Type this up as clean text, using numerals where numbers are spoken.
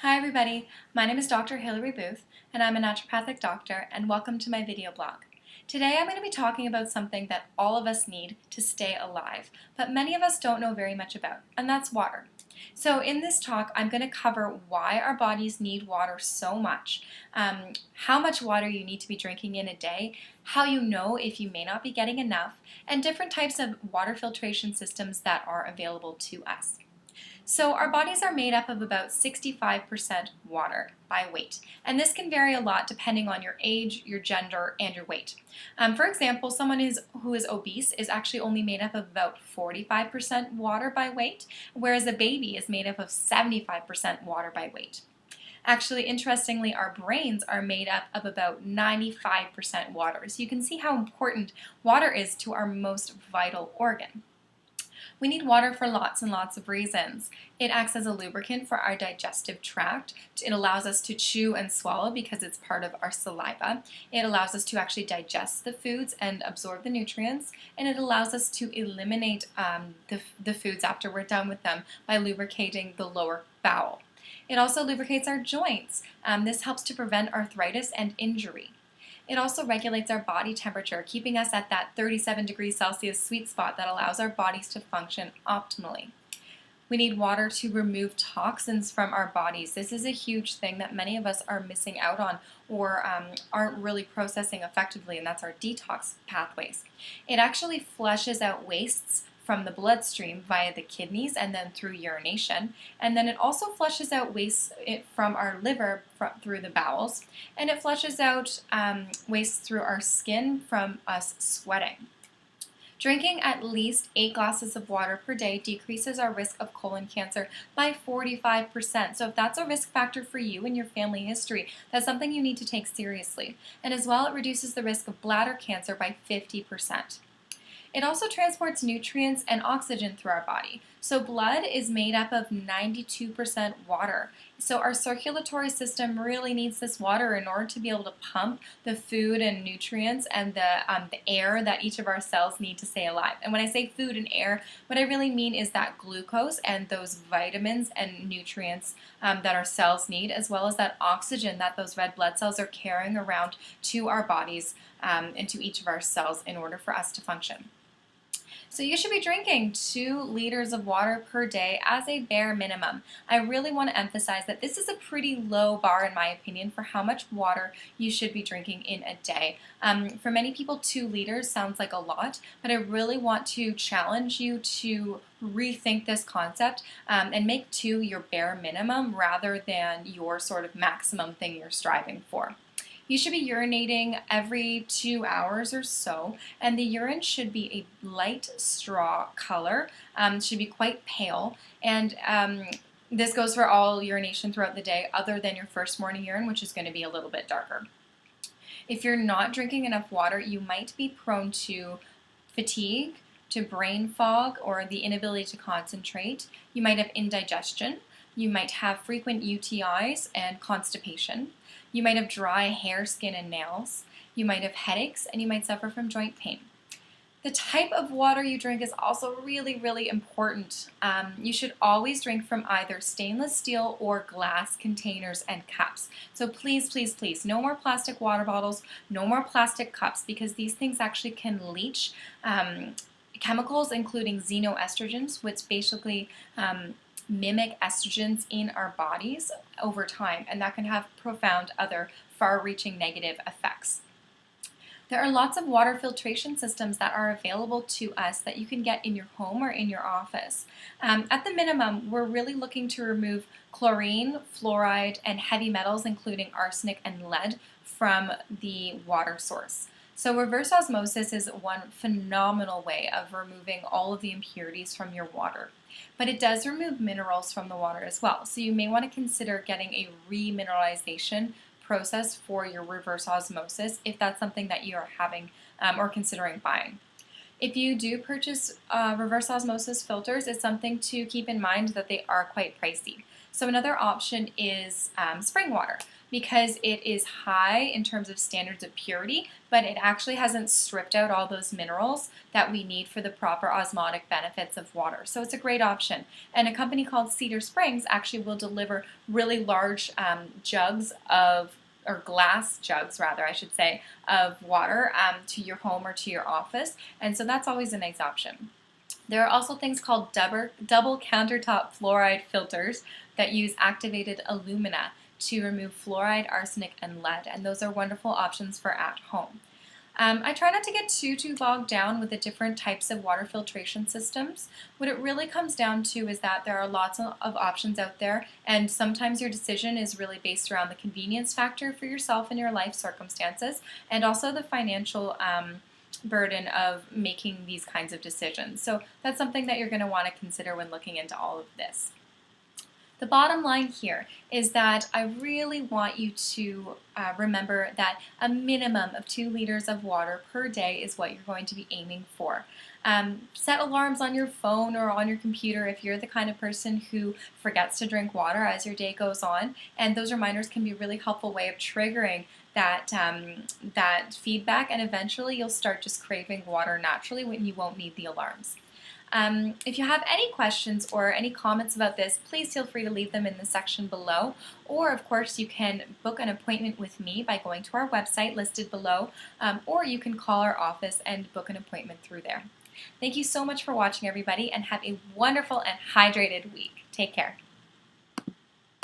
Hi everybody, my name is Dr. Hilary Booth and I'm a naturopathic doctor, and welcome to my video blog. Today I'm going to be talking about something that all of us need to stay alive, but many of us don't know very much about, and that's water. So in this talk I'm going to cover why our bodies need water so much, how much water you need to be drinking in a day, how you know if you may not be getting enough, and different types of water filtration systems that are available to us. So our bodies are made up of about 65% water by weight, and this can vary a lot depending on your age, your gender, and your weight. For example, someone who is obese is actually only made up of about 45% water by weight, whereas a baby is made up of 75% water by weight. Actually, interestingly, our brains are made up of about 95% water, so you can see how important water is to our most vital organ. We need water for lots and lots of reasons. It acts as a lubricant for our digestive tract. It allows us to chew and swallow because it's part of our saliva. It allows us to actually digest the foods and absorb the nutrients, and it allows us to eliminate the foods after we're done with them by lubricating the lower bowel. It also lubricates our joints. This helps to prevent arthritis and injury. It also regulates our body temperature, keeping us at that 37 degrees Celsius sweet spot that allows our bodies to function optimally. We need water to remove toxins from our bodies. This is a huge thing that many of us are missing out on or aren't really processing effectively, and that's our detox pathways. It actually flushes out wastes from the bloodstream via the kidneys and then through urination, and then it also flushes out waste from our liver through the bowels, and it flushes out waste through our skin from us sweating. Drinking at least 8 glasses of water per day decreases our risk of colon cancer by 45%. So if that's a risk factor for you and your family history, that's something you need to take seriously. And as well, it reduces the risk of bladder cancer by 50%. It also transports nutrients and oxygen through our body. So blood is made up of 92% water. So our circulatory system really needs this water in order to be able to pump the food and nutrients and the air that each of our cells need to stay alive. And when I say food and air, what I really mean is that glucose and those vitamins and nutrients that our cells need, as well as that oxygen that those red blood cells are carrying around to our bodies and to each of our cells in order for us to function. So you should be drinking 2 liters of water per day as a bare minimum. I really want to emphasize that this is a pretty low bar, in my opinion, for how much water you should be drinking in a day. For many people, 2 liters sounds like a lot, but I really want to challenge you to rethink this concept and make 2 your bare minimum rather than your sort of maximum thing you're striving for. You should be urinating every 2 hours or so, and the urine should be a light straw color, should be quite pale, and this goes for all urination throughout the day other than your first morning urine, which is going to be a little bit darker. If you're not drinking enough water, you might be prone to fatigue, to brain fog, or the inability to concentrate. You might have indigestion. You might have frequent UTIs and constipation. You might have dry hair, skin, and nails. You might have headaches, and you might suffer from joint pain. The type of water you drink is also really, really important. You should always drink from either stainless steel or glass containers and cups. So please, please, please, no more plastic water bottles, no more plastic cups, because these things actually can leach chemicals, including xenoestrogens, which basically mimic estrogens in our bodies over time, and that can have profound other far-reaching negative effects. There are lots of water filtration systems that are available to us that you can get in your home or in your office. At the minimum, we're really looking to remove chlorine, fluoride, and heavy metals, including arsenic and lead, from the water source. So reverse osmosis is one phenomenal way of removing all of the impurities from your water. But it does remove minerals from the water as well. So you may want to consider getting a remineralization process for your reverse osmosis if that's something that you are having or considering buying. If you do purchase reverse osmosis filters, it's something to keep in mind that they are quite pricey. So another option is spring water. because it is high in terms of standards of purity, but it actually hasn't stripped out all those minerals that we need for the proper osmotic benefits of water. So it's a great option. And a company called Cedar Springs actually will deliver really large jugs of, or glass jugs rather, I should say, of water to your home or to your office. And so that's always a nice option. There are also things called double countertop fluoride filters that use activated alumina to remove fluoride, arsenic, and lead, and those are wonderful options for at home. I try not to get too bogged down with the different types of water filtration systems. What it really comes down to is that there are lots of options out there, and sometimes your decision is really based around the convenience factor for yourself and your life circumstances, and also the financial burden of making these kinds of decisions. So that's something that you're going to want to consider when looking into all of this. The bottom line here is that I really want you to remember that a minimum of 2 liters of water per day is what you're going to be aiming for. Set alarms on your phone or on your computer if you're the kind of person who forgets to drink water as your day goes on, and those reminders can be a really helpful way of triggering that feedback, and eventually you'll start just craving water naturally when you won't need the alarms. If you have any questions or any comments about this, please feel free to leave them in the section below. Or, of course, you can book an appointment with me by going to our website listed below, or you can call our office and book an appointment through there. Thank you so much for watching, everybody, and have a wonderful and hydrated week. Take care.